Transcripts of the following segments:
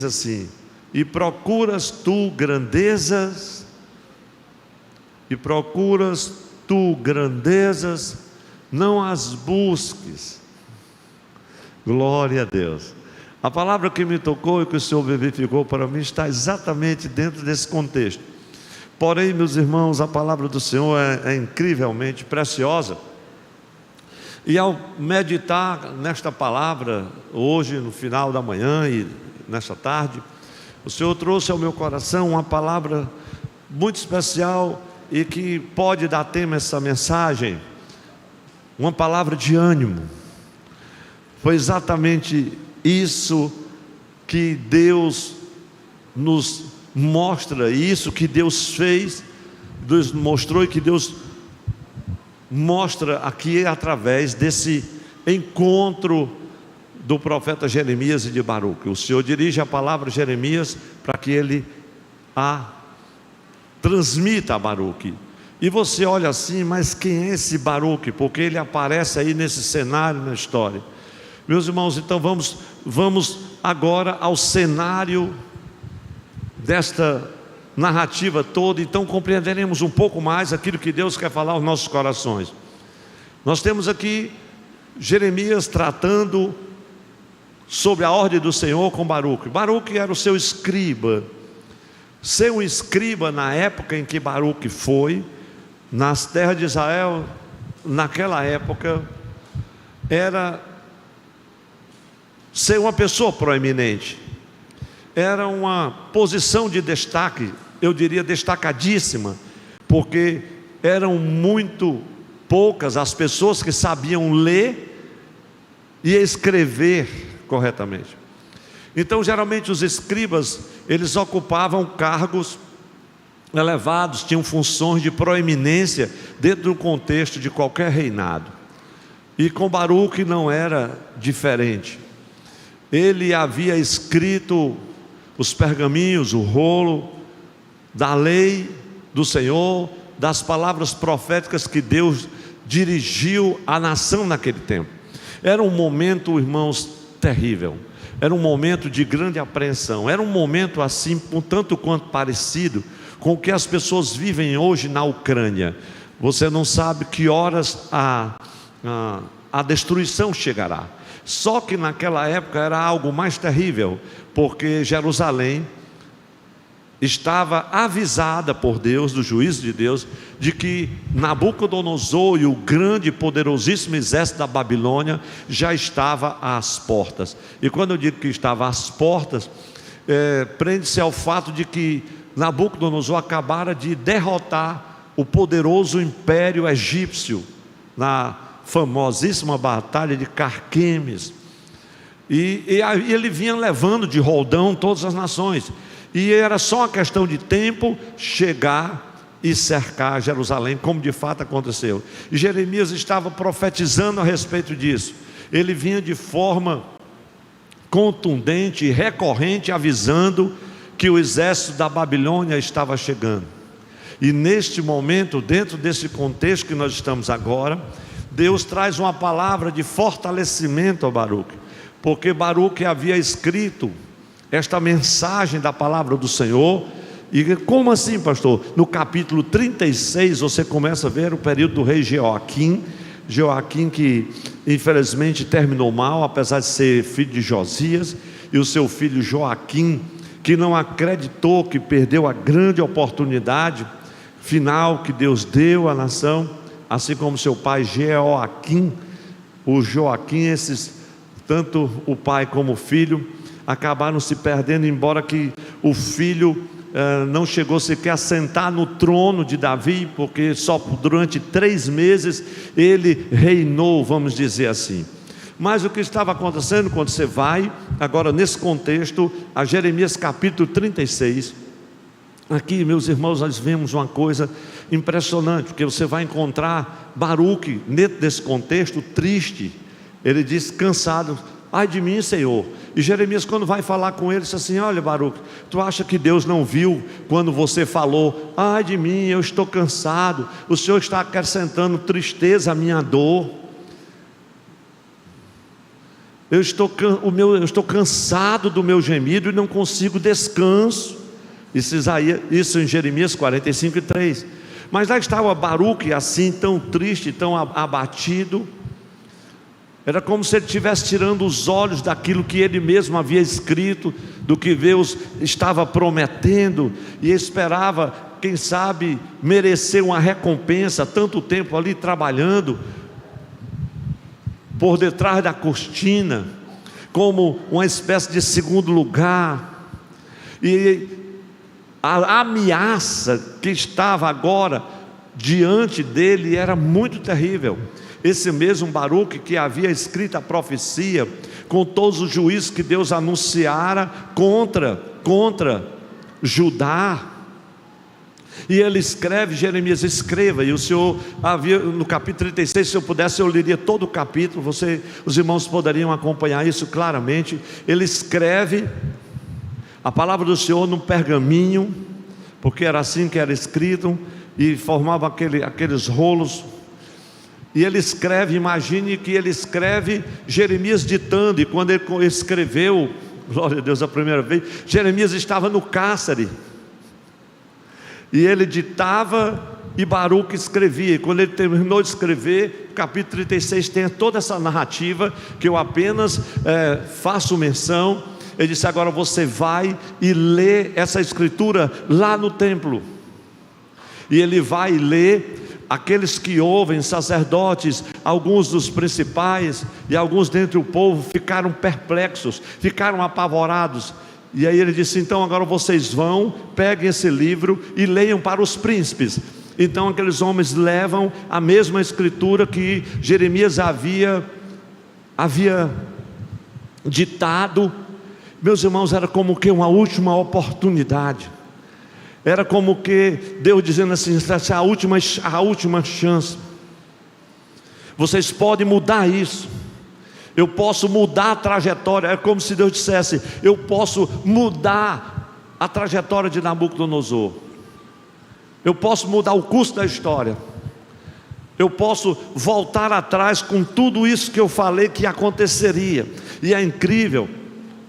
assim: e procuras tu grandezas, não as busques. Glória a Deus. A palavra que me tocou e que o Senhor vivificou para mim está exatamente dentro desse contexto. Porém, meus irmãos, a palavra do Senhor é incrivelmente preciosa. E ao meditar nesta palavra, hoje no final da manhã e nesta tarde, o Senhor trouxe ao meu coração uma palavra muito especial e que pode dar tema a essa mensagem, uma palavra de ânimo. Foi exatamente isso que Deus nos mostra, isso que Deus fez, Deus mostrou e que Deus mostra aqui através desse encontro do profeta Jeremias e de Baruque. O Senhor dirige a palavra a Jeremias para que ele a transmita a Baruque. E você olha assim, mas quem é esse Baruque? Porque ele aparece aí nesse cenário na história. Meus irmãos, então vamos agora ao cenário desta narrativa toda, então compreenderemos um pouco mais aquilo que Deus quer falar aos nossos corações. Nós temos aqui Jeremias tratando sobre a ordem do Senhor com Baruque. Baruque era o seu escriba. Ser um escriba na época em que Baruque foi, nas terras de Israel, naquela época, era ser uma pessoa proeminente. Era uma posição de destaque, eu diria destacadíssima, porque eram muito poucas as pessoas que sabiam ler e escrever corretamente. Então, geralmente os escribas, eles ocupavam cargos elevados, tinham funções de proeminência dentro do contexto de qualquer reinado. E com Baruque não era diferente. Ele havia escrito os pergaminhos, o rolo da lei do Senhor, das palavras proféticas que Deus dirigiu à nação naquele tempo. Era um momento, irmãos, terrível. Era um momento de grande apreensão. Era um momento assim, um tanto quanto parecido com o que as pessoas vivem hoje na Ucrânia. Você não sabe que horas a destruição chegará. Só que naquela época era algo mais terrível, porque Jerusalém estava avisada por Deus, do juízo de Deus, de que Nabucodonosor e o grande e poderosíssimo exército da Babilônia já estava às portas. E quando eu digo que estava às portas, prende-se ao fato de que Nabucodonosor acabara de derrotar o poderoso império egípcio na famosíssima batalha de Carquemes, e ele vinha levando de roldão todas as nações, e era só uma questão de tempo chegar e cercar Jerusalém, como de fato aconteceu. E Jeremias estava profetizando a respeito disso. Ele vinha de forma contundente e recorrente, avisando que o exército da Babilônia estava chegando. E neste momento, dentro desse contexto que nós estamos agora, Deus traz uma palavra de fortalecimento a Baruque, porque Baruque havia escrito esta mensagem da palavra do Senhor. E como assim, pastor? No capítulo 36 você começa a ver o período do rei Joaquim, que infelizmente terminou mal, apesar de ser filho de Josias, e o seu filho Joaquim, que não acreditou, que perdeu a grande oportunidade final que Deus deu à nação, assim como seu pai Jeoaquim. O Joaquim, tanto o pai como o filho acabaram se perdendo, embora que o filho não chegou sequer a sentar no trono de Davi, porque só durante 3 meses ele reinou, vamos dizer assim. Mas o que estava acontecendo, quando você vai agora nesse contexto a Jeremias capítulo 36, aqui, meus irmãos, nós vemos uma coisa impressionante, porque você vai encontrar Baruque dentro desse contexto triste. Ele diz: cansado, ai de mim, Senhor. E Jeremias, quando vai falar com ele, diz assim: olha, Baruque, tu acha que Deus não viu quando você falou: ai de mim, eu estou cansado, o Senhor está acrescentando tristeza à minha dor. eu estou cansado do meu gemido e não consigo descanso. Isso em Jeremias 45:3. Mas lá estava Baruque assim, tão triste, tão abatido. Era como se ele estivesse tirando os olhos daquilo que ele mesmo havia escrito, do que Deus estava prometendo, e esperava, quem sabe, merecer uma recompensa, tanto tempo ali trabalhando, por detrás da cortina, como uma espécie de segundo lugar, e a ameaça que estava agora diante dele era muito terrível. Esse mesmo Baruque que havia escrito a profecia, com todos os juízos que Deus anunciara contra Judá, e ele escreve, Jeremias, escreva, e o Senhor havia, no capítulo 36, se eu pudesse eu leria todo o capítulo, os irmãos poderiam acompanhar isso claramente. Ele escreve a palavra do Senhor num pergaminho, porque era assim que era escrito, e formava aqueles rolos. E ele escreve, imagine que ele escreve, Jeremias ditando, e quando ele escreveu, glória a Deus, a primeira vez, Jeremias estava no cárcere, e ele ditava e Baruque escrevia. E quando ele terminou de escrever, capítulo 36 tem toda essa narrativa, que eu apenas faço menção. Ele disse: agora você vai e lê essa escritura lá no templo. E ele vai e lê. Aqueles que ouvem, sacerdotes, alguns dos principais e alguns dentre o povo, ficaram perplexos, ficaram apavorados. E aí ele disse: então agora vocês vão, peguem esse livro e leiam para os príncipes. Então aqueles homens levam a mesma escritura que Jeremias havia ditado. Meus irmãos, era como que uma última oportunidade. Era como que Deus dizendo assim: essa é a última chance. Vocês podem mudar isso. Eu posso mudar a trajetória. É como se Deus dissesse: eu posso mudar a trajetória de Nabucodonosor. Eu posso mudar o curso da história. Eu posso voltar atrás com tudo isso que eu falei que aconteceria. E é incrível,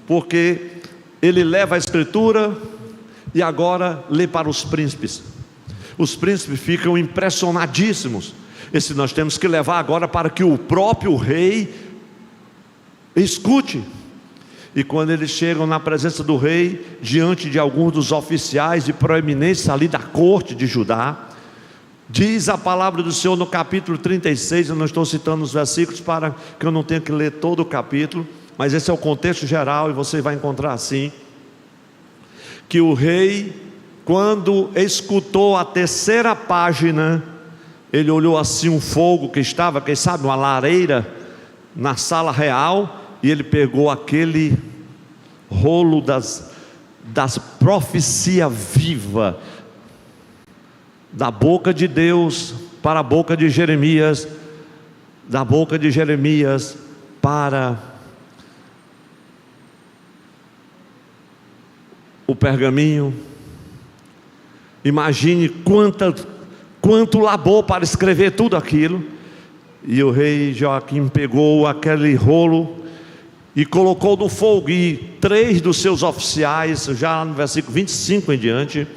porque ele leva a escritura e agora lê para os príncipes. Os príncipes ficam impressionadíssimos. Esse nós temos que levar agora para que o próprio rei escute. E quando eles chegam na presença do rei, diante de alguns dos oficiais de proeminência ali da corte de Judá, diz a palavra do Senhor no capítulo 36, eu não estou citando os versículos para que eu não tenha que ler todo o capítulo, mas esse é o contexto geral, e você vai encontrar assim: que o rei, quando escutou a terceira página, ele olhou assim um fogo que estava, quem sabe, uma lareira na sala real, e ele pegou aquele rolo das profecia viva, da boca de Deus para a boca de Jeremias, da boca de Jeremias para o pergaminho. Imagine quanto labor para escrever tudo aquilo. E o rei Joaquim pegou aquele rolo e colocou no fogo, e 3 dos seus oficiais, já no versículo 25 em diante,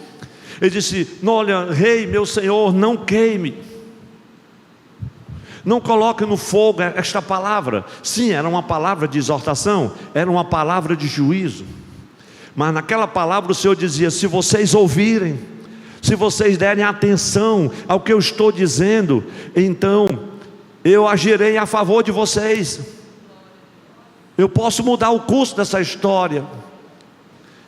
ele disse: olha, rei, meu senhor, não queime, não coloque no fogo esta palavra. Sim, era uma palavra de exortação, era uma palavra de juízo, mas naquela palavra o Senhor dizia: se vocês ouvirem, se vocês derem atenção ao que eu estou dizendo, então eu agirei a favor de vocês. Eu posso mudar o curso dessa história,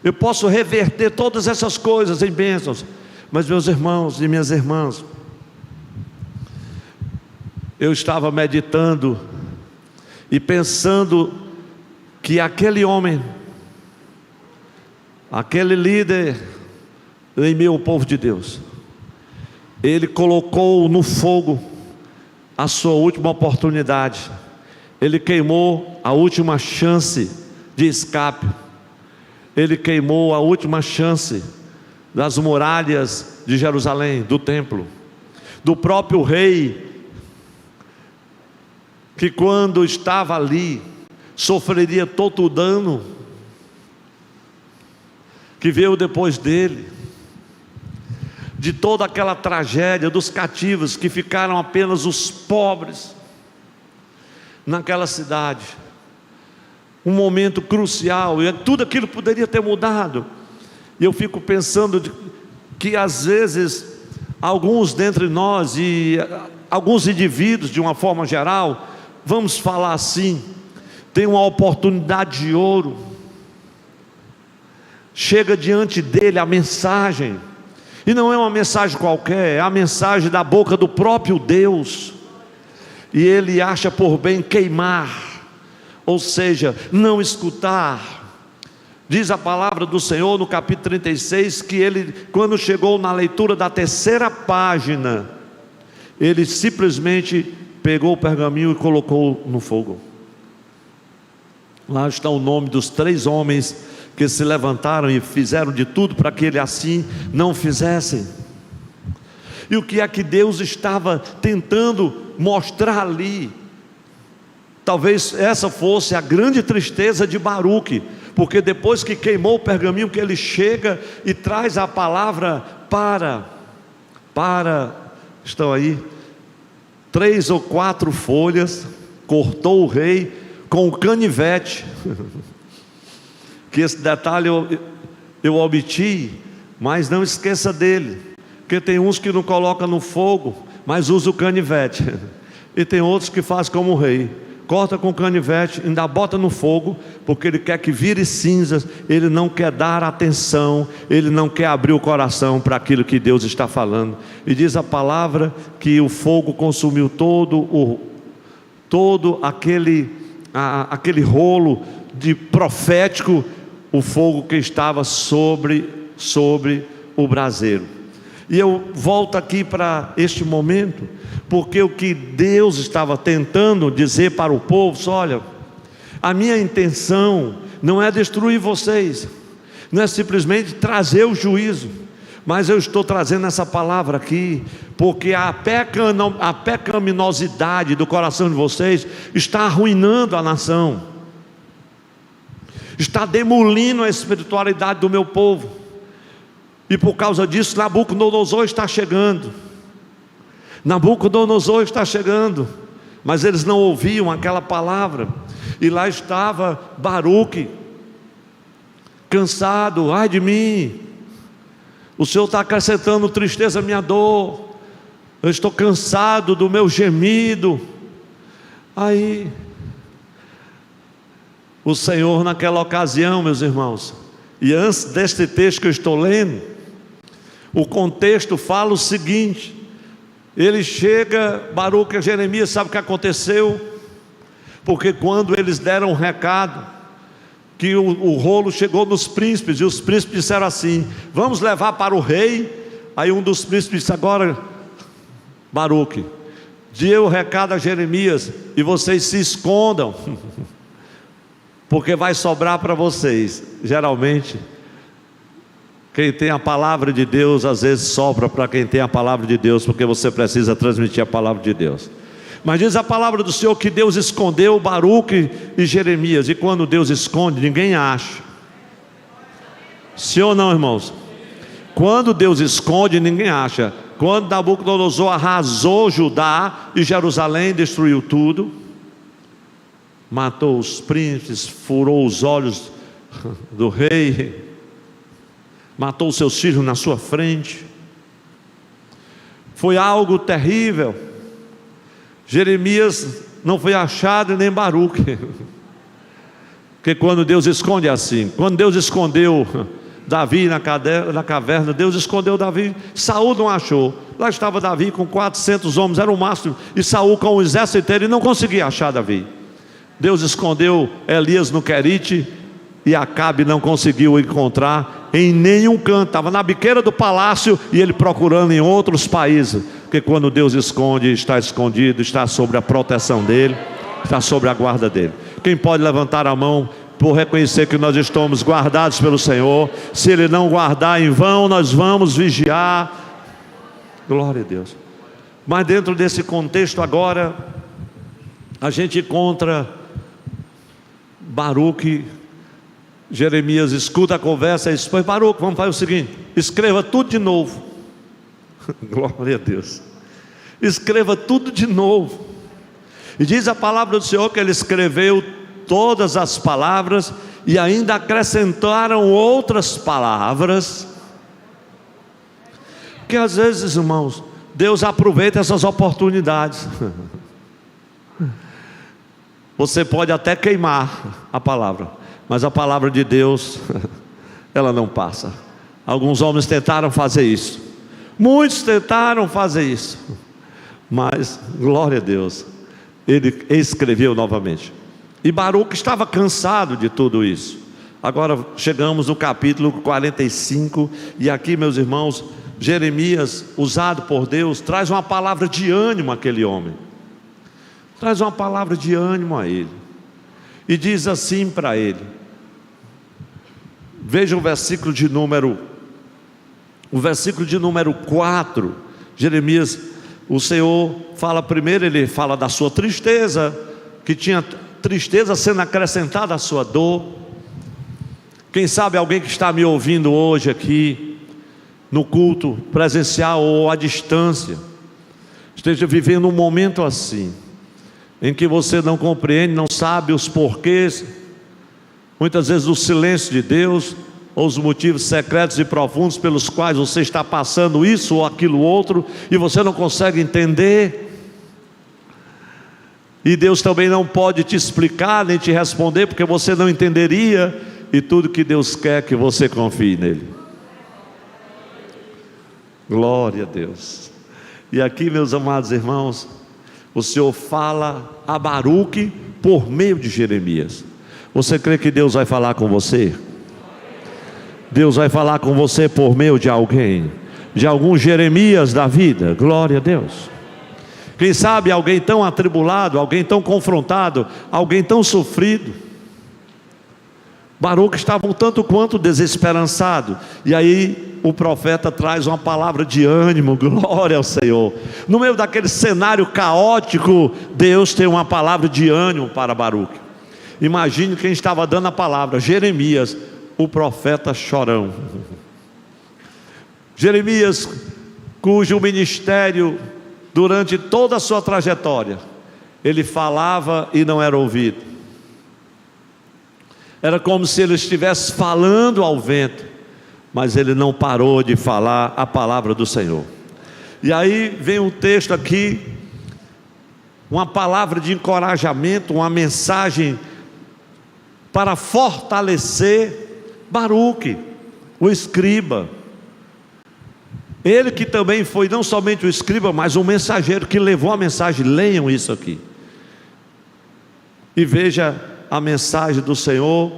eu posso reverter todas essas coisas em bênçãos. Mas meus irmãos e minhas irmãs, eu estava meditando e pensando que aquele homem, aquele líder em meio ao povo de Deus, ele colocou no fogo a sua última oportunidade. Ele queimou a última chance de escape. Ele queimou a última chance das muralhas de Jerusalém, do templo, do próprio rei, que quando estava ali sofreria todo o dano que veio depois dele, de toda aquela tragédia dos cativos, que ficaram apenas os pobres naquela cidade. Um momento crucial, e tudo aquilo poderia ter mudado. E eu fico pensando que às vezes alguns dentre nós, e alguns indivíduos de uma forma geral, vamos falar assim, tem uma oportunidade de ouro, chega diante dele a mensagem, e não é uma mensagem qualquer, é a mensagem da boca do próprio Deus, e ele acha por bem queimar, ou seja, não escutar. Diz a palavra do Senhor no capítulo 36, que ele, quando chegou na leitura da terceira página, ele simplesmente pegou o pergaminho e colocou no fogo. Lá está o nome dos 3 homens que se levantaram e fizeram de tudo para que ele assim não fizesse. E o que é que Deus estava tentando mostrar ali? Talvez essa fosse a grande tristeza de Baruque, porque depois que queimou o pergaminho, que ele chega e traz a palavra estão aí 3 ou 4 folhas, cortou o rei com o canivete, que esse detalhe eu omiti, mas não esqueça dele, porque tem uns que não colocam no fogo, mas usa o canivete, e tem outros que fazem como o rei, corta com o canivete, ainda bota no fogo, porque ele quer que vire cinzas, ele não quer dar atenção, ele não quer abrir o coração para aquilo que Deus está falando. E diz a palavra que o fogo consumiu todo aquele rolo de profético, o fogo que estava sobre o braseiro. E eu volto aqui para este momento, porque o que Deus estava tentando dizer para o povo: olha, a minha intenção não é destruir vocês, não é simplesmente trazer o juízo, mas eu estou trazendo essa palavra aqui, porque a pecaminosidade do coração de vocês está arruinando a nação, está demolindo a espiritualidade do meu povo, e por causa disso Nabucodonosor está chegando. Nabucodonosor está chegando, mas eles não ouviam aquela palavra, e lá estava Baruque, cansado. Ai de mim, o Senhor está acrescentando tristeza à minha dor, eu estou cansado do meu gemido. Aí o Senhor, naquela ocasião, meus irmãos, e antes deste texto que eu estou lendo, o contexto fala o seguinte: ele chega, Baruque, Jeremias, sabe o que aconteceu? Porque quando eles deram um recado, que o rolo chegou nos príncipes, e os príncipes disseram assim: vamos levar para o rei. Aí um dos príncipes disse: agora, Baruque, dê o recado a Jeremias, e vocês se escondam, porque vai sobrar para vocês. Geralmente, quem tem a palavra de Deus, às vezes sobra para quem tem a palavra de Deus, porque você precisa transmitir a palavra de Deus. Mas diz a palavra do Senhor que Deus escondeu Baruque e Jeremias, e quando Deus esconde, ninguém acha. Sim ou não, irmãos? Quando Deus esconde, ninguém acha. Quando Nabucodonosor arrasou Judá e Jerusalém, destruiu tudo, matou os príncipes, furou os olhos do rei, matou seus filhos na sua frente, foi algo terrível. Jeremias não foi achado, nem Baruque, porque quando Deus esconde é assim. Quando Deus escondeu Davi na caverna, Deus escondeu Davi, Saul não achou. Lá estava Davi com 400 homens, era o máximo, e Saul com o exército inteiro, e não conseguia achar Davi. Deus escondeu Elias no Querite, e Acabe não conseguiu encontrar em nenhum canto, estava na biqueira do palácio, e ele procurando em outros países, porque quando Deus esconde, está escondido, está sob a proteção dele, está sob a guarda dele. Quem pode levantar a mão por reconhecer que nós estamos guardados pelo Senhor? Se Ele não guardar, em vão nós vamos vigiar. Glória a Deus. Mas dentro desse contexto agora, a gente encontra Baruque, Jeremias escuta a conversa e diz: pois Baruque, vamos fazer o seguinte, escreva tudo de novo. Glória a Deus. Escreva tudo de novo. E diz a palavra do Senhor que ele escreveu todas as palavras e ainda acrescentaram outras palavras. Porque às vezes, irmãos, Deus aproveita essas oportunidades. Você pode até queimar a palavra, mas a palavra de Deus, ela não passa. Alguns homens tentaram fazer isso, muitos tentaram fazer isso, mas glória a Deus, ele escreveu novamente. E Baruque estava cansado de tudo isso. Agora chegamos no capítulo 45, e aqui, meus irmãos, Jeremias, usado por Deus, traz uma palavra de ânimo àquele homem. Traz uma palavra de ânimo a ele. E diz assim para ele. Veja o versículo de número 4. Jeremias, o Senhor fala primeiro, ele fala da sua tristeza, que tinha tristeza sendo acrescentada à sua dor. Quem sabe alguém que está me ouvindo hoje aqui, no culto presencial ou à distância, esteja vivendo um momento assim, em que você não compreende, não sabe os porquês, muitas vezes o silêncio de Deus, ou os motivos secretos e profundos pelos quais você está passando isso ou aquilo outro, e você não consegue entender, e Deus também não pode te explicar, nem te responder, porque você não entenderia, e tudo que Deus quer que você confie nele. Glória a Deus. E aqui, meus amados irmãos, o Senhor fala a Baruque por meio de Jeremias. Você crê que Deus vai falar com você? Deus vai falar com você por meio de alguém, de algum Jeremias da vida. Glória a Deus. Quem sabe alguém tão atribulado, alguém tão confrontado, alguém tão sofrido. Baruque estava um tanto quanto desesperançado, e aí o profeta traz uma palavra de ânimo. Glória ao Senhor. No meio daquele cenário caótico, Deus tem uma palavra de ânimo para Baruque. Imagine quem estava dando a palavra: Jeremias, o profeta chorão. Jeremias, cujo ministério, durante toda a sua trajetória, ele falava e não era ouvido. Era como se ele estivesse falando ao vento, mas ele não parou de falar a palavra do Senhor. E aí vem um texto aqui, uma palavra de encorajamento, uma mensagem para fortalecer Baruque, o escriba. Ele que também foi não somente o escriba, mas o mensageiro que levou a mensagem. Leiam isso aqui e veja a mensagem do Senhor.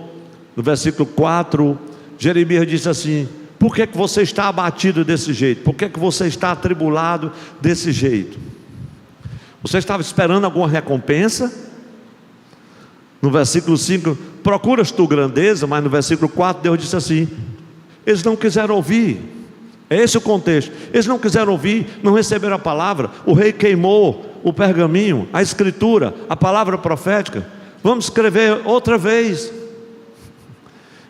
No versículo 4, Jeremias disse assim: por que você está abatido desse jeito? Por que você está atribulado desse jeito? Você estava esperando alguma recompensa? No versículo 5, procuras tu grandeza? Mas no versículo 4, Deus disse assim: eles não quiseram ouvir. É esse o contexto. Eles não quiseram ouvir, não receberam a palavra. O rei queimou o pergaminho, a escritura, a palavra profética. Vamos escrever outra vez.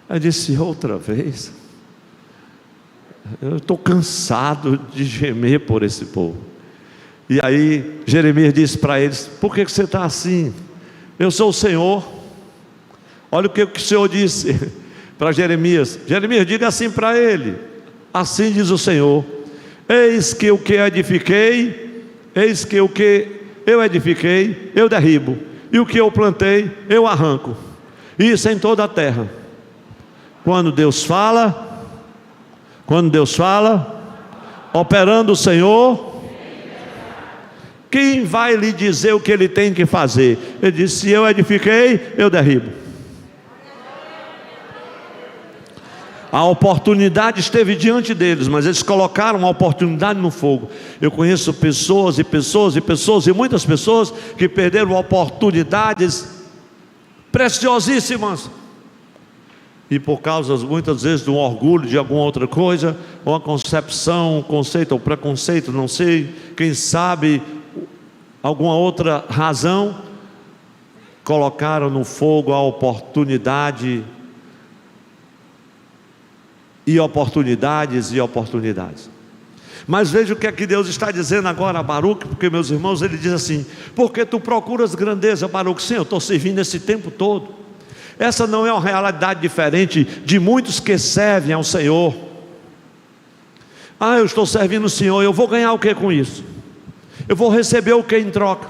Eu disse: outra vez? Eu estou cansado de gemer por esse povo. E aí Jeremias disse para eles: por que você está assim? Eu sou o Senhor. Olha o que o Senhor disse para Jeremias. Jeremias, diga assim para ele: assim diz o Senhor: eis que o que edifiquei, eis que o que eu edifiquei, eu derribo, e o que eu plantei, eu arranco. Isso em toda a terra. Quando Deus fala, operando o Senhor, quem vai lhe dizer o que ele tem que fazer? Ele disse: se eu edifiquei, eu derribo. A oportunidade esteve diante deles, mas eles colocaram a oportunidade no fogo. Eu conheço pessoas e muitas pessoas que perderam oportunidades preciosíssimas, e por causa muitas vezes de um orgulho, de alguma outra coisa, ou uma concepção, um conceito ou preconceito, não sei, quem sabe alguma outra razão, colocaram no fogo a oportunidade e oportunidades e oportunidades. Mas veja o que é que Deus está dizendo agora a Baruque, porque, meus irmãos, ele diz assim: porque tu procuras grandeza, Baruque? Sim, eu estou servindo esse tempo todo. Essa não é uma realidade diferente de muitos que servem ao Senhor. Eu estou servindo o Senhor, eu vou ganhar o que com isso? Eu vou receber o que em troca?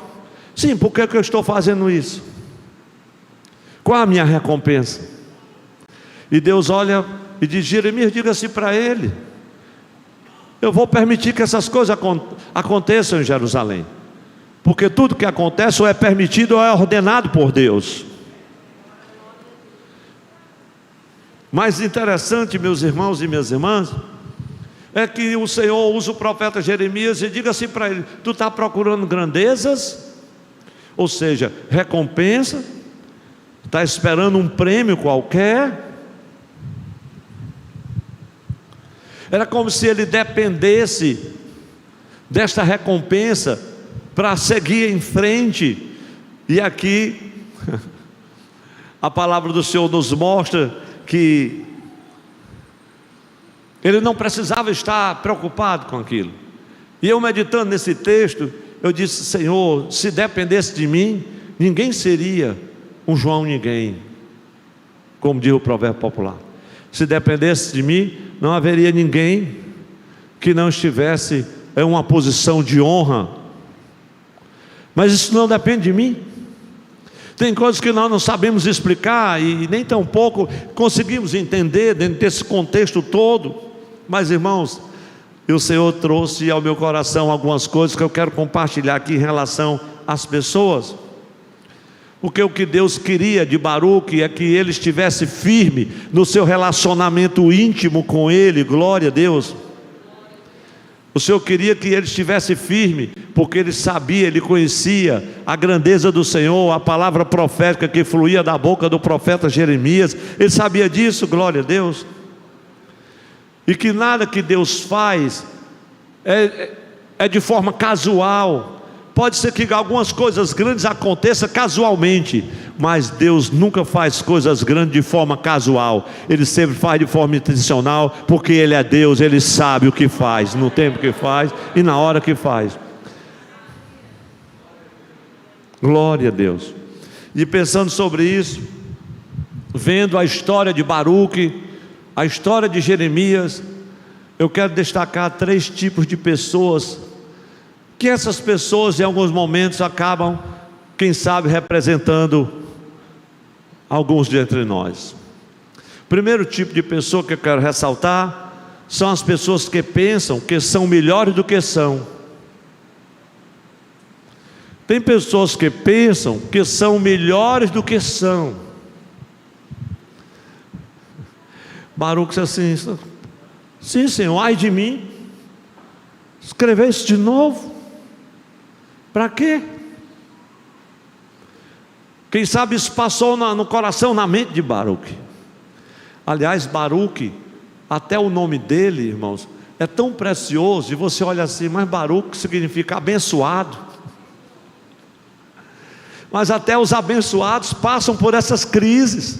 Sim, por que eu estou fazendo isso? Qual a minha recompensa? E Deus olha e diz: Jeremias, diga assim para ele: eu vou permitir que essas coisas aconteçam em Jerusalém, porque tudo que acontece ou é permitido ou é ordenado por Deus. Mais interessante, meus irmãos e minhas irmãs, é que o Senhor usa o profeta Jeremias e diga assim para ele: tu está procurando grandezas, ou seja, recompensa, está esperando um prêmio qualquer. Era como se ele dependesse desta recompensa para seguir em frente. E aqui a palavra do Senhor nos mostra que ele não precisava estar preocupado com aquilo. E eu, meditando nesse texto, eu disse: Senhor, se dependesse de mim, ninguém seria um João ninguém, como diz o provérbio popular. Se dependesse de mim, não haveria ninguém que não estivesse em uma posição de honra. Mas isso não depende de mim. Tem coisas que nós não sabemos explicar e nem tampouco conseguimos entender dentro desse contexto todo. Mas, irmãos, o Senhor trouxe ao meu coração algumas coisas que eu quero compartilhar aqui em relação às pessoas. Porque o que Deus queria de Baruque é que ele estivesse firme no seu relacionamento íntimo com Ele. Glória a Deus. O Senhor queria que ele estivesse firme, porque ele sabia, ele conhecia a grandeza do Senhor, a palavra profética que fluía da boca do profeta Jeremias. Ele sabia disso, glória a Deus. E que nada que Deus faz é de forma casual. Pode ser que algumas coisas grandes aconteçam casualmente, mas Deus nunca faz coisas grandes de forma casual. Ele sempre faz de forma intencional, porque Ele é Deus. Ele sabe o que faz, no tempo que faz e na hora que faz. Glória a Deus. E pensando sobre isso, vendo a história de Baruque, a história de Jeremias, eu quero destacar 3 tipos de pessoas, que essas pessoas em alguns momentos acabam, quem sabe, representando alguns de entre nós. Primeiro tipo de pessoa que eu quero ressaltar são as pessoas que pensam que são melhores do que são. Tem pessoas que pensam que são melhores do que são. Baruque disse assim: sim, Senhor, ai de mim, escrever isso de novo? Para quê? Quem sabe isso passou no coração, na mente de Baruque. Aliás, Baruque, até o nome dele, irmãos, é tão precioso. E você olha assim, mas Baruque significa abençoado. Mas até os abençoados passam por essas crises.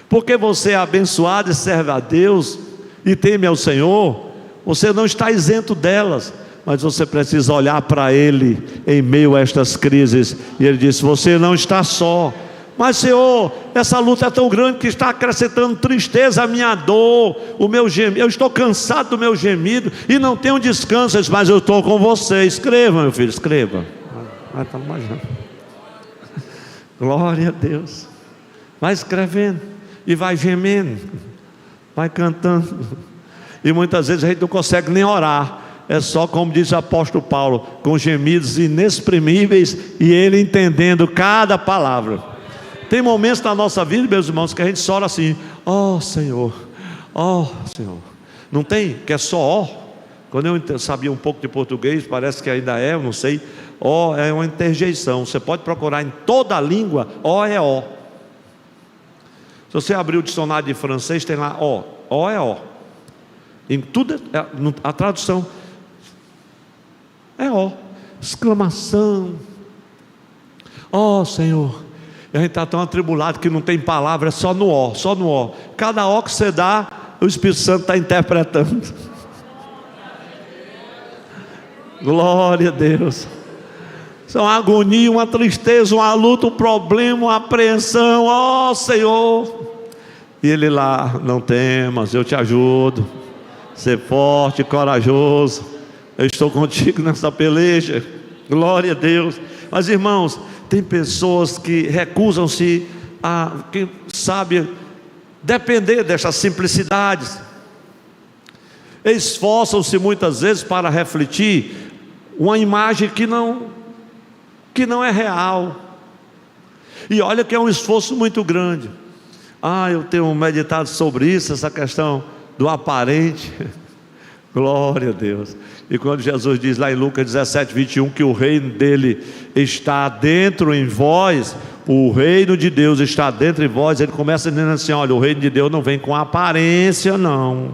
Porque você é abençoado e serve a Deus e teme ao Senhor, você não está isento delas. Mas você precisa olhar para Ele em meio a estas crises. E Ele disse: você não está só. Mas, Senhor, essa luta é tão grande que está acrescentando tristeza à minha dor, o meu gemido. Eu estou cansado do meu gemido e não tenho descanso. Mas eu estou com você. Escreva, meu filho, escreva. Glória a Deus. Vai escrevendo e vai gemendo, vai cantando. E muitas vezes a gente não consegue nem orar. É só, como diz o apóstolo Paulo, com gemidos inexprimíveis e ele entendendo cada palavra. Tem momentos na nossa vida, meus irmãos, que a gente só ora assim: ó Senhor, ó Senhor. Não tem? Que é só ó. Quando eu sabia um pouco de português, parece que ainda é, eu não sei. Ó é uma interjeição. Você pode procurar em toda a língua, ó é ó. Se você abrir o dicionário de francês, tem lá ó. Ó é ó. Em tudo, a tradução é ó, exclamação, Ó Senhor, a gente está tão atribulado que não tem palavra, é só no ó, só no ó. Cada ó que você dá, o Espírito Santo está interpretando. Glória a Deus. São uma agonia, uma tristeza, uma luta, um problema, uma apreensão. Ó Senhor. E Ele lá: não temas, eu te ajudo. Ser forte e corajoso. Eu estou contigo nessa peleja. Glória a Deus. Mas irmãos, tem pessoas que recusam-se a, quem sabe, depender dessas simplicidades. Esforçam-se muitas vezes para refletir uma imagem que não é real. E olha que é um esforço muito grande. Eu tenho meditado sobre isso, essa questão do aparente. Glória a Deus. E quando Jesus diz lá em Lucas 17, 21, que o reino dele está dentro em vós, o reino de Deus está dentro em vós, ele começa dizendo assim: olha, o reino de Deus não vem com aparência, não.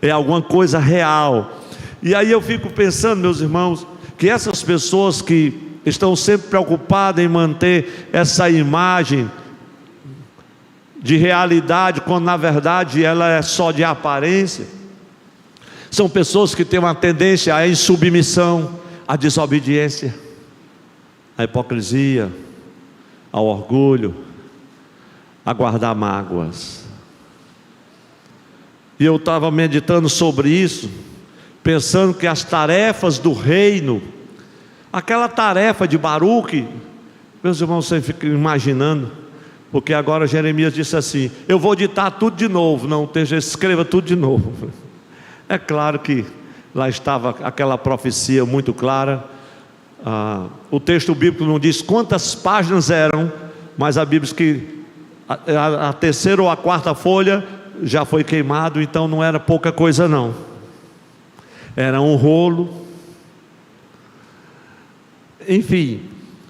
É alguma coisa real. E aí eu fico pensando, meus irmãos, que essas pessoas que estão sempre preocupadas em manter essa imagem de realidade, quando na verdade ela é só de aparência, são pessoas que têm uma tendência à insubmissão, à desobediência, à hipocrisia, ao orgulho, a guardar mágoas. E eu estava meditando sobre isso, pensando que as tarefas do reino, aquela tarefa de Baruque, meus irmãos, você fica imaginando, porque agora Jeremias disse assim: eu vou ditar tudo de novo. Não, escreva tudo de novo. É claro que lá estava aquela profecia muito clara. O texto bíblico não diz quantas páginas eram, mas a Bíblia diz que a terceira ou a quarta folha já foi queimado, então não era pouca coisa não. Era um rolo. Enfim,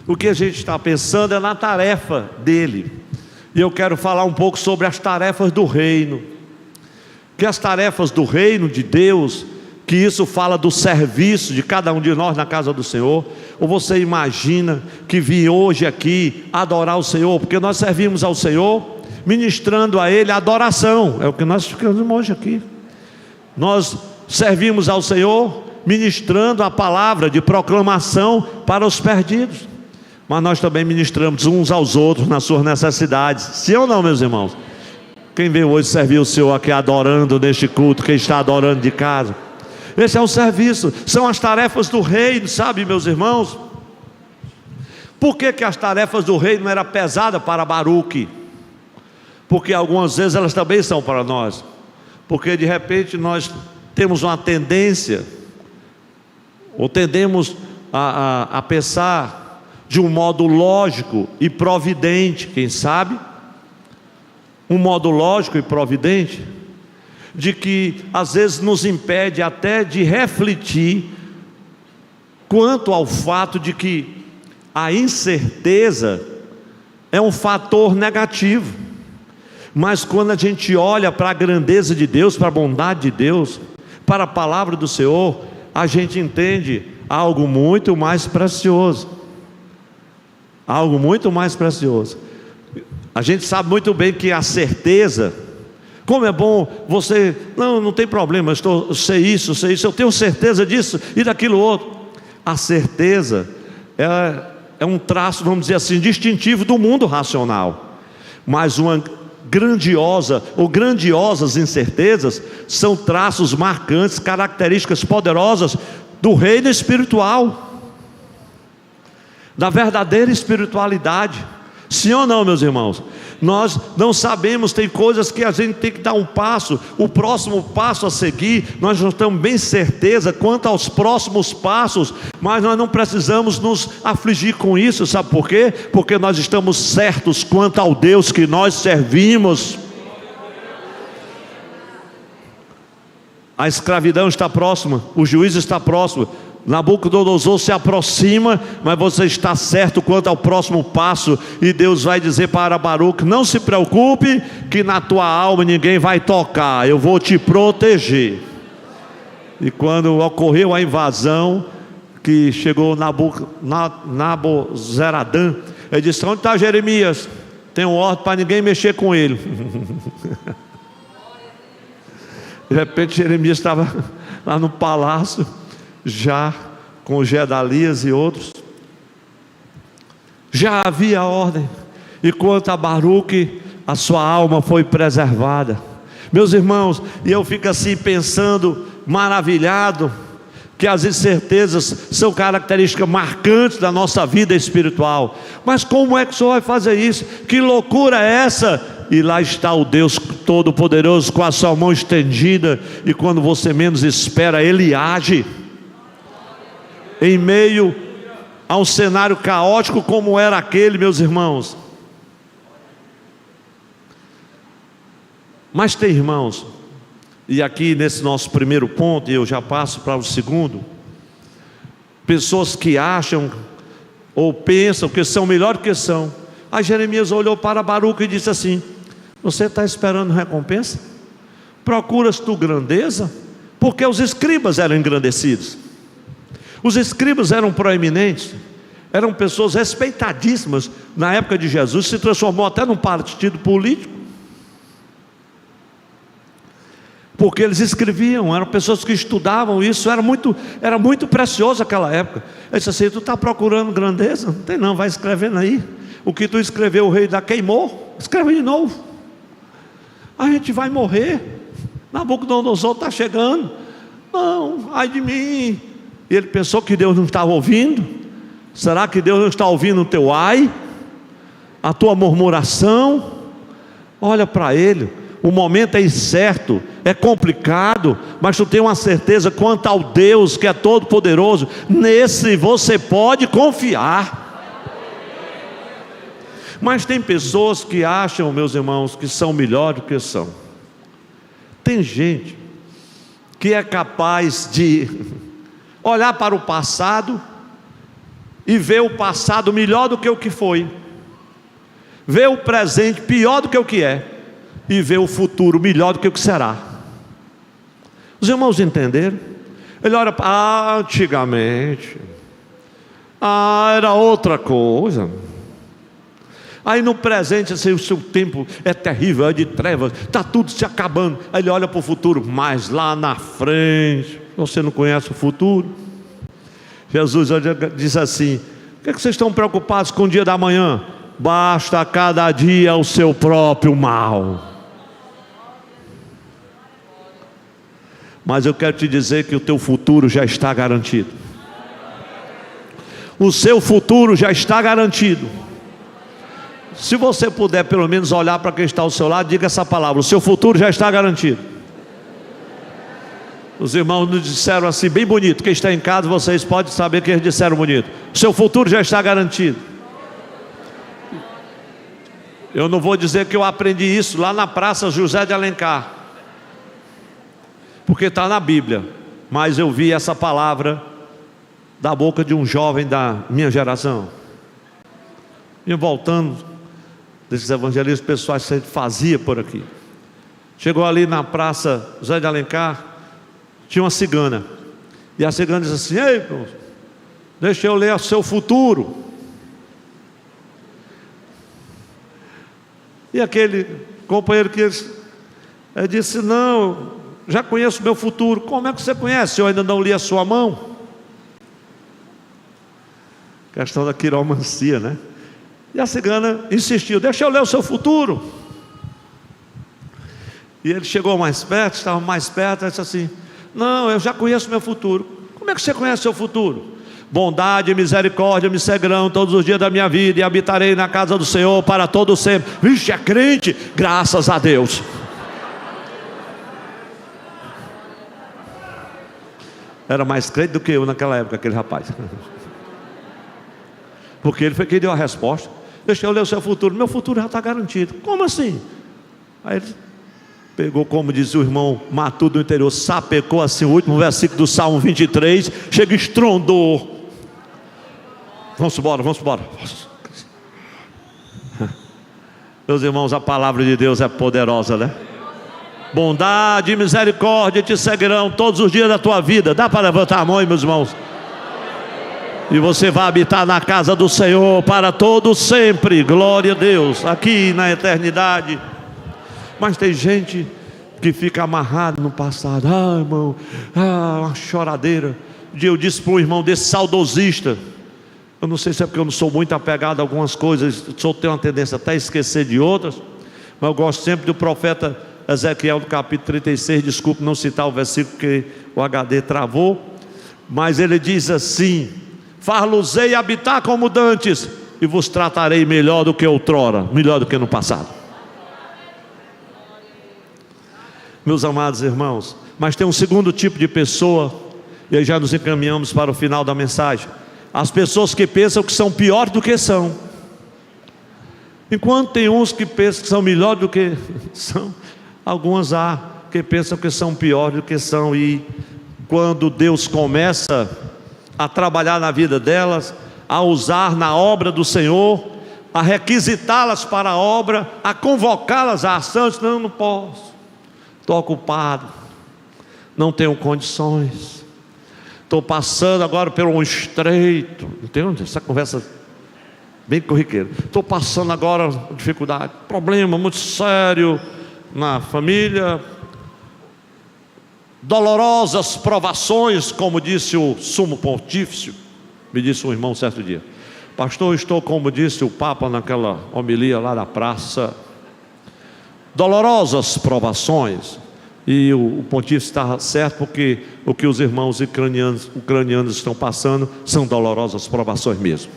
o que a gente está pensando é na tarefa dele. E eu quero falar um pouco sobre as tarefas do reino. Que as tarefas do reino de Deus, que isso fala do serviço de cada um de nós na casa do Senhor. Ou você imagina que vim hoje aqui adorar o Senhor, porque nós servimos ao Senhor ministrando a Ele a adoração. É o que nós ficamos hoje aqui. Nós servimos ao Senhor ministrando a palavra de proclamação para os perdidos, mas nós também ministramos uns aos outros nas suas necessidades. Sim ou não, meus irmãos? Quem veio hoje servir o Senhor aqui adorando neste culto, quem está adorando de casa, esse é o serviço, são as tarefas do reino, sabe, meus irmãos? Por que as tarefas do reino eram pesadas para Baruque? Porque algumas vezes elas também são para nós, porque de repente nós temos uma tendência, ou tendemos a pensar de um modo lógico e providente, quem sabe? Um modo lógico e providente, de que às vezes nos impede até de refletir quanto ao fato de que a incerteza é um fator negativo. Mas quando a gente olha para a grandeza de Deus, para a bondade de Deus, para a palavra do Senhor, a gente entende algo muito mais precioso. Algo muito mais precioso. A gente sabe muito bem que a certeza, como é bom você, não tem problema, eu sei isso, eu tenho certeza disso e daquilo outro. A certeza é um traço, vamos dizer assim, distintivo do mundo racional. Mas uma grandiosa ou grandiosas incertezas são traços marcantes, características poderosas do reino espiritual, da verdadeira espiritualidade. Sim ou não, meus irmãos? Nós não sabemos, tem coisas que a gente tem que dar um passo, o próximo passo a seguir, nós não temos bem certeza quanto aos próximos passos, mas nós não precisamos nos afligir com isso, sabe por quê? Porque nós estamos certos quanto ao Deus que nós servimos. A escravidão está próxima, o juízo está próximo, Nabucodonosor se aproxima, mas você está certo quanto ao próximo passo, e Deus vai dizer para Baruque: não se preocupe, que na tua alma ninguém vai tocar, eu vou te proteger. E quando ocorreu a invasão, que chegou Nabozeradã, ele disse: onde está Jeremias? Tem um ordem para ninguém mexer com ele. De repente Jeremias estava lá no palácio, já com Gedalias e outros. Já havia ordem, e quanto a Baruque, a sua alma foi preservada. Meus irmãos, e eu fico assim pensando, maravilhado, que as incertezas são características marcantes da nossa vida espiritual. Mas como é que o Senhor vai fazer isso? Que loucura é essa? E lá está o Deus Todo-Poderoso com a sua mão estendida, e quando você menos espera, Ele age. Em meio a um cenário caótico como era aquele, meus irmãos. Mas tem irmãos, e aqui nesse nosso primeiro ponto, e eu já passo para o segundo, pessoas que acham ou pensam que são melhor do que são. Aí Jeremias olhou para Baruque e disse assim: você está esperando recompensa? Procuras tu grandeza? Porque os escribas eram engrandecidos, os escribas eram proeminentes, eram pessoas respeitadíssimas na época de Jesus, se transformou até num partido político, porque eles escreviam, eram pessoas que estudavam isso, era muito precioso naquela época. Ele disse assim: tu está procurando grandeza? Não tem não, vai escrevendo aí. O que tu escreveu, o rei da queimou, escreve de novo. A gente vai morrer, Nabucodonosor está chegando. Não, ai de mim. E ele pensou que Deus não estava ouvindo. Será que Deus não está ouvindo o teu ai? A tua murmuração? Olha para ele. O momento é incerto, é complicado, mas tu tem uma certeza quanto ao Deus que é todo poderoso. Nesse você pode confiar. Mas tem pessoas que acham, meus irmãos, que são melhor do que são. Tem gente que é capaz de olhar para o passado e ver o passado melhor do que o que foi, ver o presente pior do que o que é, e ver o futuro melhor do que o que será. Os irmãos entenderam? Ele olha para antigamente, era outra coisa. Aí no presente, assim, o seu tempo é terrível, é de trevas, está tudo se acabando. Aí ele olha para o futuro, mas lá na frente, você não conhece o futuro? Jesus diz assim: o que vocês estão preocupados com o dia da manhã? Basta cada dia o seu próprio mal. Mas eu quero te dizer que o teu futuro já está garantido. O seu futuro já está garantido. Se você puder pelo menos olhar para quem está ao seu lado, diga essa palavra: o seu futuro já está garantido. Os irmãos nos disseram assim, bem bonito. Quem está em casa, vocês podem saber que eles disseram bonito. O seu futuro já está garantido. Eu não vou dizer que eu aprendi isso lá na Praça José de Alencar, porque está na Bíblia, mas eu vi essa palavra da boca de um jovem da minha geração. E voltando desses evangelistas pessoais que a gente fazia por aqui, chegou ali na Praça José de Alencar, tinha uma cigana, e a cigana disse assim: ei, deixa eu ler o seu futuro. E aquele companheiro que ele disse: não, já conheço o meu futuro. Como é que você conhece? Eu ainda não li a sua mão. Questão da quiromancia, né? E a cigana insistiu: deixa eu ler o seu futuro. E ele chegou mais perto, estava mais perto, e disse assim: não, eu já conheço o meu futuro. Como é que você conhece o seu futuro? Bondade e misericórdia me seguirão todos os dias da minha vida, e habitarei na casa do Senhor para todo sempre. Vixe, é crente? Graças a Deus. Era mais crente do que eu naquela época, aquele rapaz. Porque ele foi quem deu a resposta: deixa eu ler o seu futuro. Meu futuro já está garantido. Como assim? Aí ele pegou, como diz o irmão Matuto do interior, sapecou assim o último versículo do Salmo 23, chega e estrondou. Vamos embora, vamos embora. Meus irmãos, a palavra de Deus é poderosa, né? Bondade e misericórdia te seguirão todos os dias da tua vida. Dá para levantar a mão aí, meus irmãos? E você vai habitar na casa do Senhor para todo sempre. Glória a Deus, aqui na eternidade. Mas tem gente que fica amarrado no passado. Ah, irmão, uma choradeira. Um dia eu disse para um irmão desse saudosista, eu não sei se é porque eu não sou muito apegado a algumas coisas, só tenho uma tendência até a esquecer de outras, mas eu gosto sempre do profeta Ezequiel, do capítulo 36, desculpe não citar o versículo porque o HD travou, mas ele diz assim: far-los-ei habitar como dantes, e vos tratarei melhor do que outrora, melhor do que no passado. Meus amados irmãos, mas tem um segundo tipo de pessoa, e aí já nos encaminhamos para o final da mensagem: as pessoas que pensam que são piores do que são. Enquanto tem uns que pensam que são melhores do que são, algumas há que pensam que são piores do que são. E quando Deus começa a trabalhar na vida delas, a usar na obra do Senhor, a requisitá-las para a obra, a convocá-las à ação, não posso, estou ocupado, não tenho condições, estou passando agora por um estreito, entende? Essa conversa bem corriqueira. Estou passando agora dificuldade, problema muito sério na família, dolorosas provações, como disse o sumo pontífice, me disse um irmão certo dia: pastor, estou, como disse o Papa naquela homilia lá na praça, dolorosas provações. E o pontífice está certo, porque o que os irmãos ucranianos estão passando são dolorosas provações mesmo.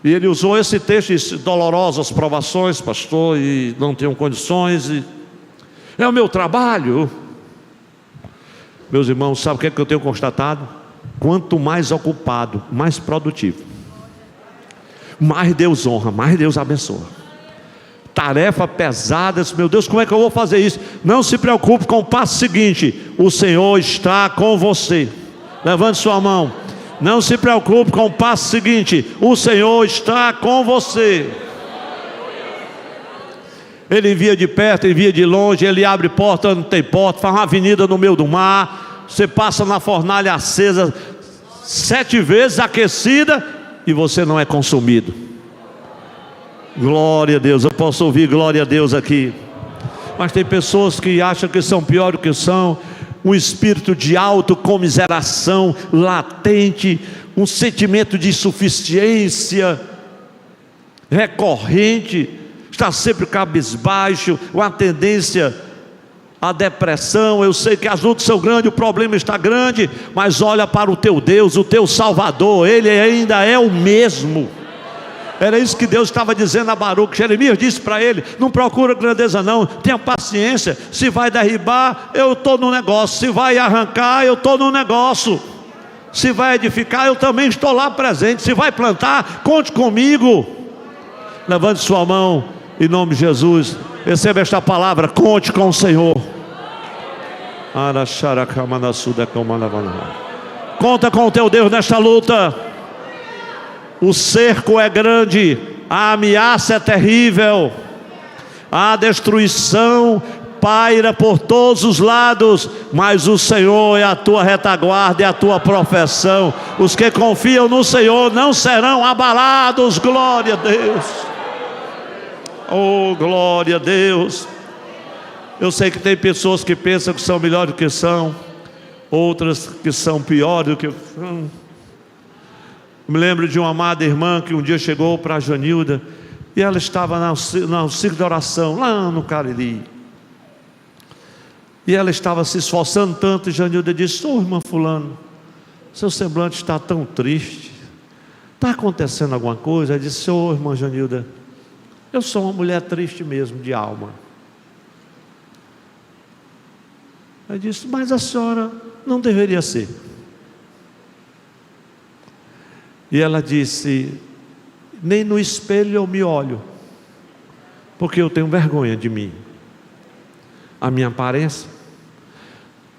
E ele usou esse texto, disse: dolorosas provações, pastor, e não tenho condições, e é o meu trabalho. Meus irmãos, sabe o que é que eu tenho constatado? Quanto mais ocupado, mais produtivo, mais Deus honra, mais Deus abençoa. Tarefa pesada, meu Deus, como é que eu vou fazer isso? Não se preocupe com o passo seguinte: o Senhor está com você. Levante sua mão. Não se preocupe com o passo seguinte: o Senhor está com você. Ele envia de perto, envia de longe, Ele abre porta onde não tem porta, faz uma avenida no meio do mar. Você passa na fornalha acesa 7 vezes aquecida e você não é consumido. Glória a Deus. Eu posso ouvir glória a Deus aqui. Mas tem pessoas que acham que são pior do que são. Um espírito de autocomiseração latente, um sentimento de insuficiência recorrente, está sempre cabisbaixo, uma tendência à depressão. Eu sei que as lutas são grandes, o problema está grande, mas olha para o teu Deus, o teu Salvador, Ele ainda é o mesmo. Era isso que Deus estava dizendo a Baruque. Jeremias disse para ele: não procura grandeza não, tenha paciência. Se vai derribar, eu estou no negócio. Se vai arrancar, eu estou no negócio. Se vai edificar, eu também estou lá presente. Se vai plantar, conte comigo. Levante sua mão em nome de Jesus, receba esta palavra: conte com o Senhor. Conta com o teu Deus nesta luta. O cerco é grande, a ameaça é terrível, a destruição paira por todos os lados, mas o Senhor é a tua retaguarda, é a tua profissão. Os que confiam no Senhor não serão abalados. Glória a Deus. Oh, glória a Deus. Eu sei que tem pessoas que pensam que são melhores do que são, outras que são piores do que são. Me lembro de uma amada irmã que um dia chegou para a Janilda, e ela estava no ciclo de oração lá no Cariri, e ela estava se esforçando tanto. E Janilda disse: ô irmã fulano, seu semblante está tão triste, está acontecendo alguma coisa? Ela disse: ô irmã Janilda, eu sou uma mulher triste mesmo, de alma. Ela disse: mas a senhora não deveria ser. E ela disse: nem no espelho eu me olho, porque eu tenho vergonha de mim, a minha aparência.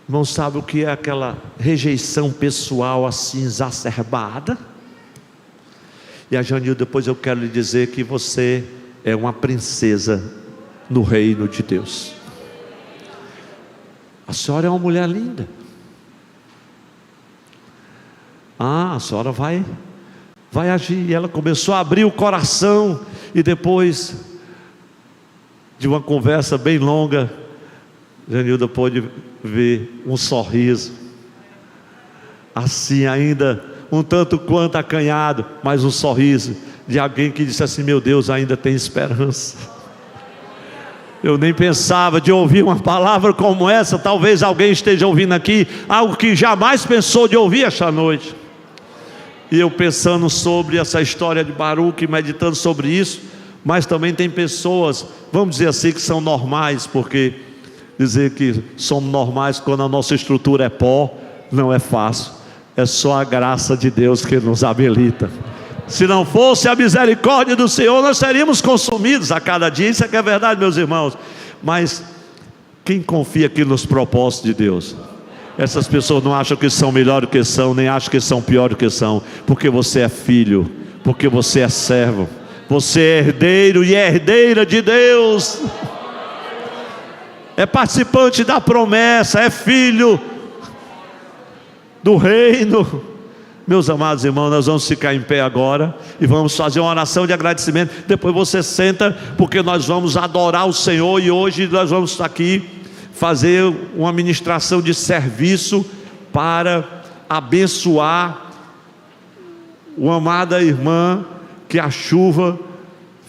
Não sabe o que é aquela rejeição pessoal assim exacerbada? E a Janil, depois eu quero lhe dizer que você é uma princesa no reino de Deus. A senhora é uma mulher linda. Ah, a senhora vai agir. E ela começou a abrir o coração, e depois de uma conversa bem longa, Genilda pôde ver um sorriso, assim ainda um tanto quanto acanhado, mas um sorriso de alguém que disse assim: meu Deus, ainda tem esperança. Eu nem pensava de ouvir uma palavra como essa. Talvez alguém esteja ouvindo aqui algo que jamais pensou de ouvir esta noite. E eu pensando sobre essa história de Baruque, meditando sobre isso. Mas também tem pessoas, vamos dizer assim, que são normais, porque dizer que somos normais quando a nossa estrutura é pó, não é fácil. É só a graça de Deus que nos habilita. Se não fosse a misericórdia do Senhor, nós seríamos consumidos a cada dia. Isso é que é verdade, meus irmãos. Mas quem confia aqui nos propósitos de Deus? Essas pessoas não acham que são melhor do que são, nem acham que são pior do que são, porque você é filho, porque você é servo, você é herdeiro e herdeira de Deus, é participante da promessa, é filho do reino. Meus amados irmãos, nós vamos ficar em pé agora e vamos fazer uma oração de agradecimento. Depois você senta, porque nós vamos adorar o Senhor. E hoje nós vamos estar aqui fazer uma ministração de serviço para abençoar uma amada irmã que a chuva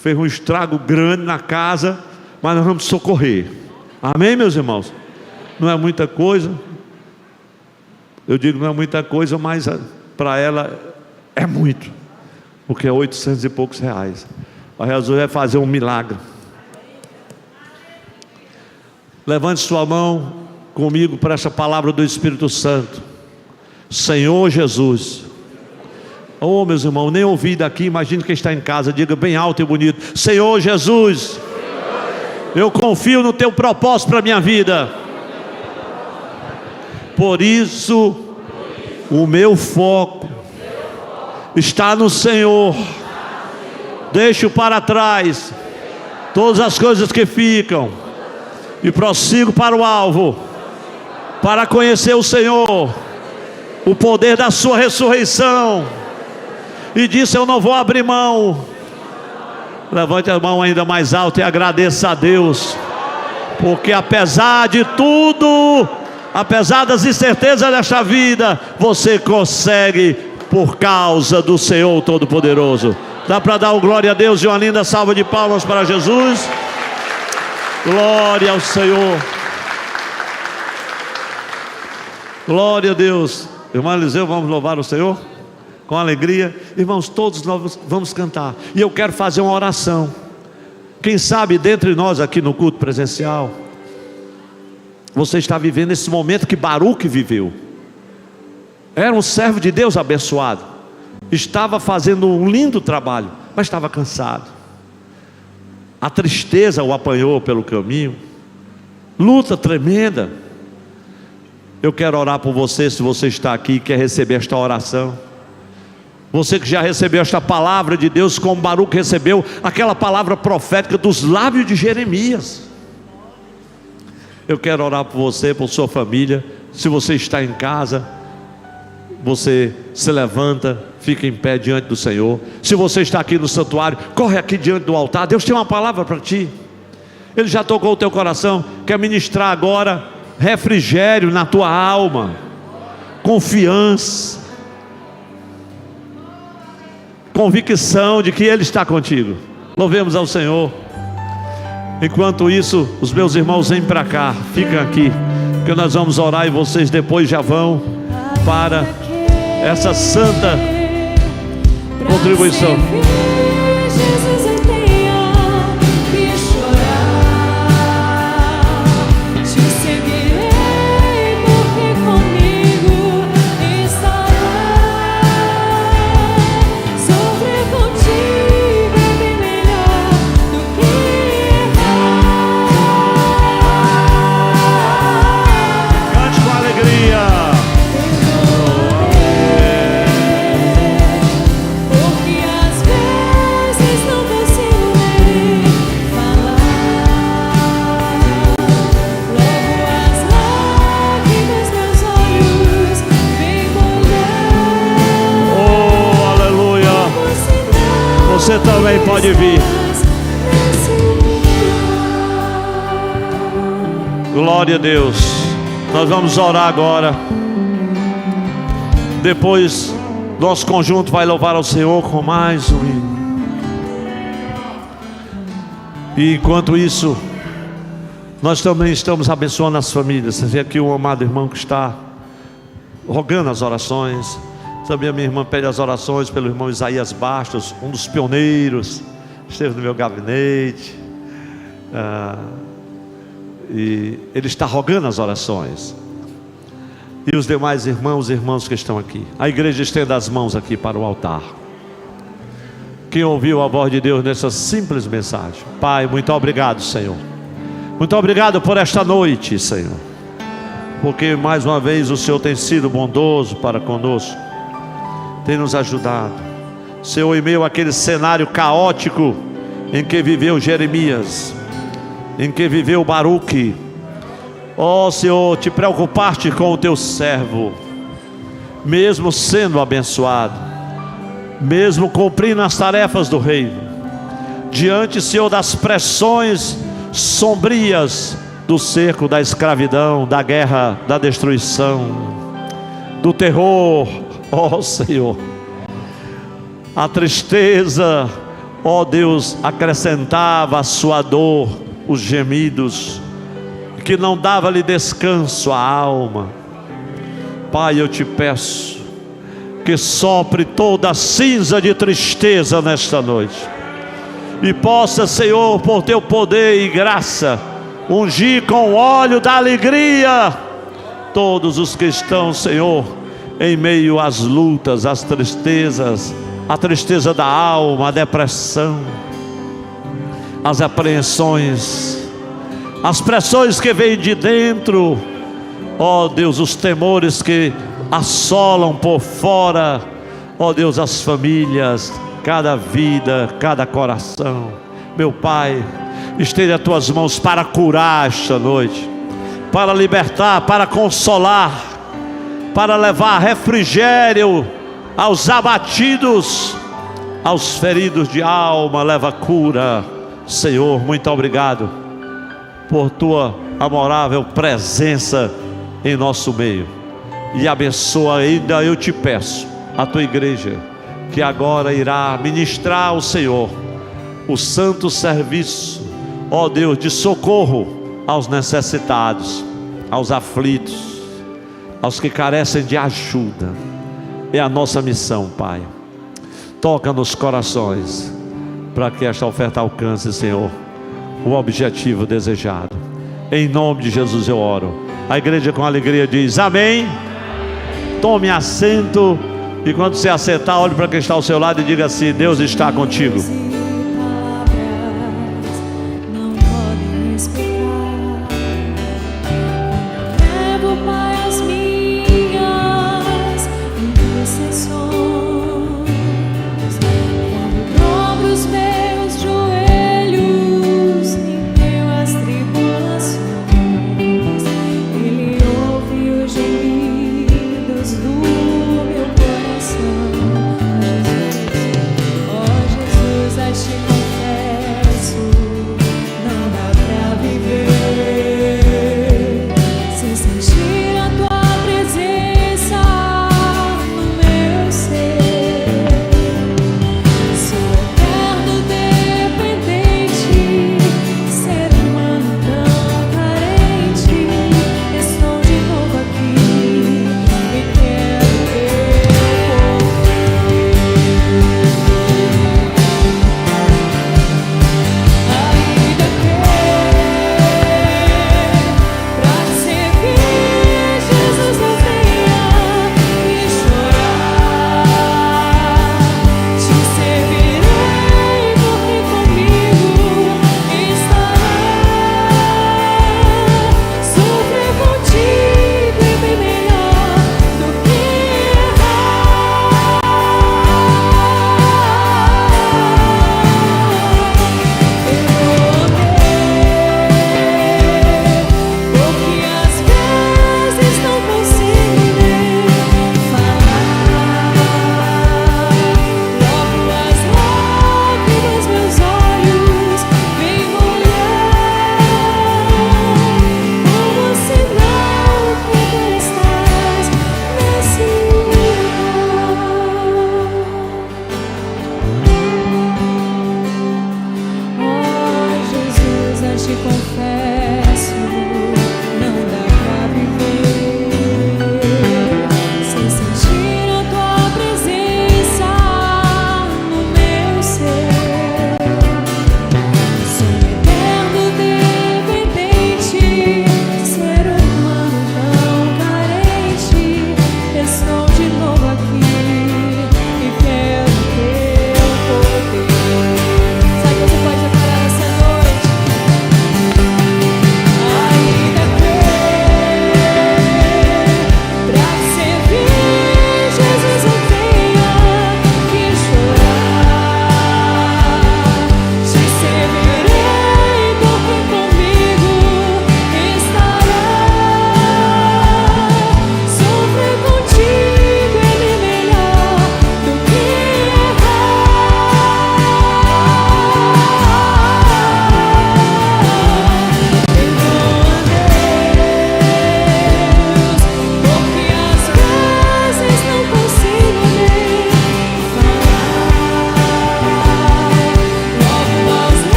fez um estrago grande na casa, mas nós vamos socorrer. Amém, meus irmãos? Não é muita coisa, eu digo não é muita coisa, mas para ela é muito, porque é 800 e poucos reais. Mas Jesus vai fazer um milagre. Levante sua mão comigo para essa palavra do Espírito Santo. Senhor Jesus. Oh, meus irmãos, nem ouvi daqui, imagine quem está em casa, diga bem alto e bonito: Senhor Jesus, eu confio no teu propósito para a minha vida. Por isso, o meu foco está no Senhor. Deixo para trás todas as coisas que ficam e prossigo para o alvo, para conhecer o Senhor, o poder da sua ressurreição. E disse: eu não vou abrir mão. Levante a mão ainda mais alto e agradeça a Deus, porque apesar de tudo, apesar das incertezas desta vida, você consegue por causa do Senhor Todo-Poderoso. Dá para dar glória a Deus e uma linda salva de palmas para Jesus? Glória ao Senhor. Glória a Deus. Irmão Eliseu, vamos louvar o Senhor com alegria. Irmãos, todos nós vamos cantar. E eu quero fazer uma oração. Quem sabe dentre nós aqui no culto presencial, você está vivendo esse momento que Baruque viveu. Era um servo de Deus abençoado, estava fazendo um lindo trabalho, mas estava cansado. A tristeza o apanhou pelo caminho, luta tremenda. Eu quero orar por você. Se você está aqui e quer receber esta oração, você que já recebeu esta palavra de Deus, como Baruque recebeu aquela palavra profética dos lábios de Jeremias, eu quero orar por você, por sua família. Se você está em casa, você se levanta, fica em pé diante do Senhor. Se você está aqui no santuário, corre aqui diante do altar. Deus tem uma palavra para ti. Ele já tocou o teu coração. Quer ministrar agora refrigério na tua alma, confiança, convicção de que Ele está contigo. Louvemos ao Senhor. Enquanto isso, os meus irmãos vêm para cá, ficam aqui, que nós vamos orar e vocês depois já vão para essa santa contribuição. Porque às vezes também pode vir. Glória a Deus. Nós vamos orar agora. Depois, nosso conjunto vai louvar ao Senhor com mais um hino. E enquanto isso, nós também estamos abençoando as famílias. Você vê aqui o amado irmão que está rogando as orações. Também a minha irmã pede as orações pelo irmão Isaías Bastos, um dos pioneiros, esteve no meu gabinete. E ele está rogando as orações. E os demais irmãos e irmãs que estão aqui. A igreja estenda as mãos aqui para o altar. Quem ouviu a voz de Deus nessa simples mensagem: Pai, muito obrigado, Senhor. Muito obrigado por esta noite, Senhor, porque mais uma vez o Senhor tem sido bondoso para conosco, tem nos ajudado, Senhor, em meio àquele cenário caótico em que viveu Jeremias, em que viveu Baruque. Ó Senhor, te preocupaste com o teu servo, mesmo sendo abençoado, mesmo cumprindo as tarefas do reino, diante, Senhor, das pressões sombrias do cerco, da escravidão, da guerra, da destruição, do terror. Ó Senhor, a tristeza, ó Deus, acrescentava a sua dor, os gemidos, que não dava-lhe descanso à alma. Pai, eu te peço que sopre toda a cinza de tristeza nesta noite, e possa, Senhor, por teu poder e graça, ungir com o óleo da alegria todos os que estão, Senhor, em meio às lutas, às tristezas, a tristeza da alma, a depressão, as apreensões, as pressões que vêm de dentro. Ó Deus, os temores que assolam por fora. Ó Deus, as famílias, cada vida, cada coração. Meu Pai, estende as tuas mãos para curar esta noite, para libertar, para consolar, para levar refrigério aos abatidos, aos feridos de alma. Leva cura, Senhor. Muito obrigado por tua amorável presença em nosso meio, e abençoa ainda, eu te peço, a tua igreja, que agora irá ministrar ao Senhor o santo serviço, ó Deus, de socorro aos necessitados, aos aflitos, aos que carecem de ajuda. É a nossa missão, Pai. Toca nos corações, para que esta oferta alcance, Senhor, o objetivo desejado. Em nome de Jesus eu oro. A igreja com alegria diz amém. Tome assento, e quando você assentar, olhe para quem está ao seu lado e diga assim: Deus está contigo. Jesus,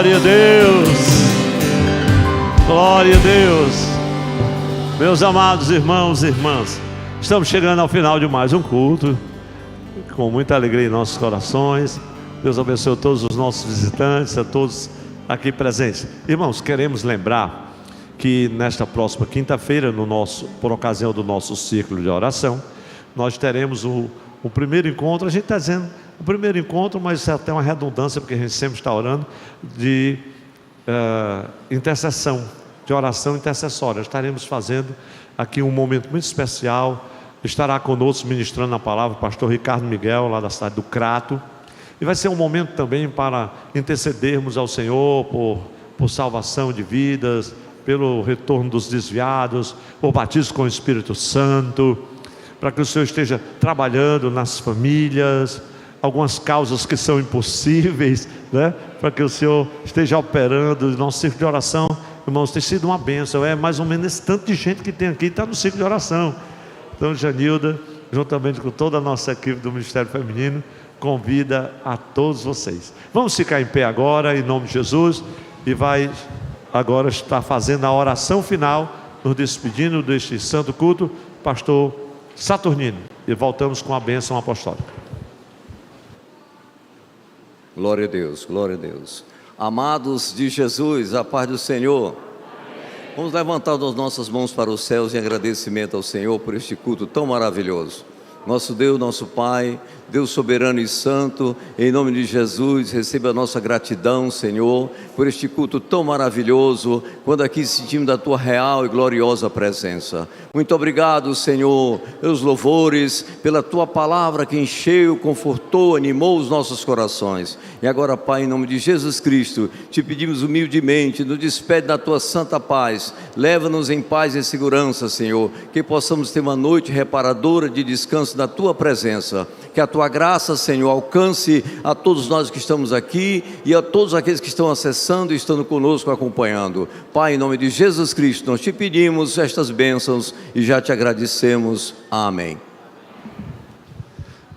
Glória a Deus. Glória a Deus. Meus amados irmãos e irmãs, estamos chegando ao final de mais um culto, com muita alegria em nossos corações. Deus abençoe todos os nossos visitantes, a todos aqui presentes. Irmãos, queremos lembrar que nesta próxima quinta-feira, por ocasião do nosso círculo de oração, nós teremos o primeiro encontro. A gente está dizendo o primeiro encontro, mas isso é até uma redundância, porque a gente sempre está orando, de intercessão, de oração intercessória. Estaremos fazendo aqui um momento muito especial. Estará conosco ministrando a palavra o pastor Ricardo Miguel, lá da cidade do Crato, e vai ser um momento também para intercedermos ao Senhor por salvação de vidas, pelo retorno dos desviados, por batismo com o Espírito Santo, para que o Senhor esteja trabalhando nas famílias, algumas causas que são impossíveis, né? Para que o Senhor esteja operando. Nosso círculo de oração, irmãos, tem sido uma bênção. É mais ou menos esse tanto de gente que tem aqui está no círculo de oração. Então, Janilda, juntamente com toda a nossa equipe do Ministério Feminino, convida a todos vocês. Vamos ficar em pé agora, em nome de Jesus, e vai agora estar fazendo a oração final, nos despedindo deste santo culto, pastor Saturnino, e voltamos com a bênção apostólica. Glória a Deus, glória a Deus. Amados de Jesus, a paz do Senhor. Vamos levantar as nossas mãos para os céus em agradecimento ao Senhor por este culto tão maravilhoso. Nosso Deus, nosso Pai, Deus soberano e santo, em nome de Jesus, receba a nossa gratidão, Senhor, por este culto tão maravilhoso, quando aqui sentimos da Tua real e gloriosa presença. Muito obrigado, Senhor, pelos louvores, pela Tua palavra que encheu, confortou, animou os nossos corações. E agora, Pai, em nome de Jesus Cristo, te pedimos humildemente, nos despede da Tua santa paz, leva-nos em paz e segurança, Senhor, que possamos ter uma noite reparadora de descanso na Tua presença. Que a Tua graça, Senhor, alcance a todos nós que estamos aqui e a todos aqueles que estão acessando e estando conosco acompanhando. Pai, em nome de Jesus Cristo, nós te pedimos estas bênçãos e já te agradecemos. Amém.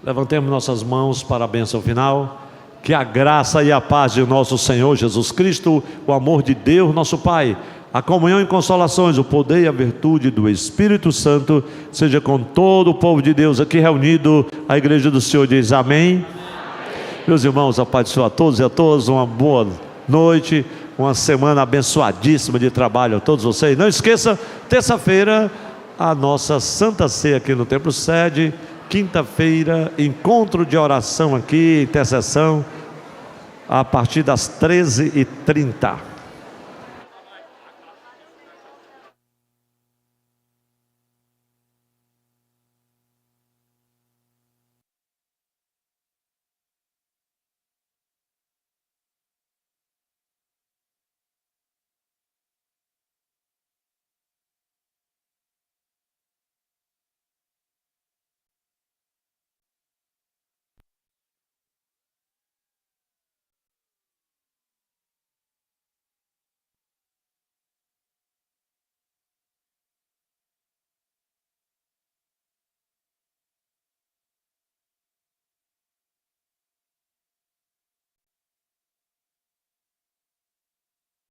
Levantemos nossas mãos para a bênção final. Que a graça e a paz de nosso Senhor Jesus Cristo, o amor de Deus, nosso Pai, a comunhão e consolações, o poder e a virtude do Espírito Santo seja com todo o povo de Deus aqui reunido. A igreja do Senhor diz amém. Meus irmãos, a paz do Senhor a todos e a todas, uma boa noite, uma semana abençoadíssima de trabalho a todos vocês. Não esqueça, terça-feira, a nossa Santa Ceia aqui no Templo Sede. Quinta-feira, encontro de oração aqui, intercessão, a partir das 13h30.